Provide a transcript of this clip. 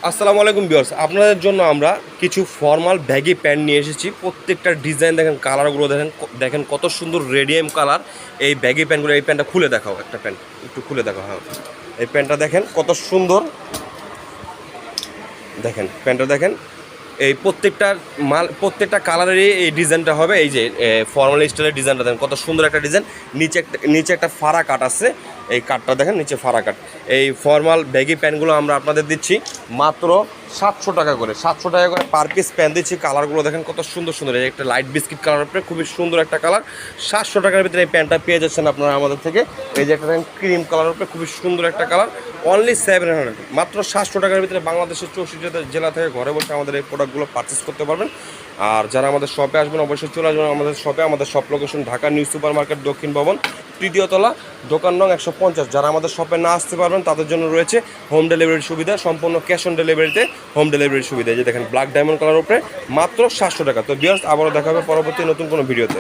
আসসালামু আলাইকুম ভিউয়ার্স, আপনাদের জন্য আমরা কিছু ফর্মাল ব্যাগি প্যান্ট নিয়ে এসেছি। প্রত্যেকটা ডিজাইন দেখেন, কালারগুলো দেখেন, দেখেন কত সুন্দর রেডিয়াম কালার এই ব্যাগি প্যান্টগুলো। এই প্যান্টটা খুলে দেখাও, একটা প্যান্ট একটু খুলে দেখাও। হ্যাঁ, এই প্যান্টটা দেখেন কত সুন্দর, দেখেন প্যান্টটা দেখেন। এই প্রত্যেকটা কালারেরই এই ডিজাইনটা হবে। এই যে ফর্মাল স্টাইলের ডিজাইনটা দেখেন কত সুন্দর একটা ডিজাইন। নিচে একটা ফাড়া কাট আছে, এই কাটটা দেখেন, নিচে ফাড়া কাট। এই ফর্মাল ব্যাগি প্যান্টগুলো আমরা আপনাদের দিচ্ছি মাত্র 700 টাকা করে। 700 টাকা করে পার পিস প্যান্ট দিচ্ছি। কালারগুলো দেখেন কত সুন্দর সুন্দর। এই একটা লাইট বিস্কিট কালার উপরে খুবই সুন্দর একটা কালার। 700 টাকার ভিতরে এই প্যান্টটা পেয়ে যাচ্ছেন আপনারা আমাদের থেকে। এই যে একটা দেখেন ক্রিম কালার উপরে খুবই সুন্দর একটা কালার, অনলি 700, মাত্র 700 টাকার ভিতরে বাংলাদেশের 64 জেলা থেকে ঘরে বসে আমাদের এই প্রোডাক্টগুলো পারচেস করতে পারবেন। আর যারা আমাদের শপে আসবেন অবশ্যই চলে আসবেন আমাদের শপে। আমাদের shop location Dhaka new super market, দক্ষিণ ভবন, তৃতীয় তলা, দোকান নং 150। যারা আমাদের শপে না আসতে পারবেন তাদের জন্য রয়েছে হোম ডেলিভারির সুবিধা, সম্পূর্ণ ক্যাশ অন ডেলিভারিতে হোম ডেলিভারির সুবিধা। যে দেখেন ব্ল্যাক ডায়মন্ড কালার উপরে মাত্র 700 টাকা। তো ভিউয়ার্স, আবারও দেখা হবে পরবর্তী নতুন কোনো ভিডিওতে।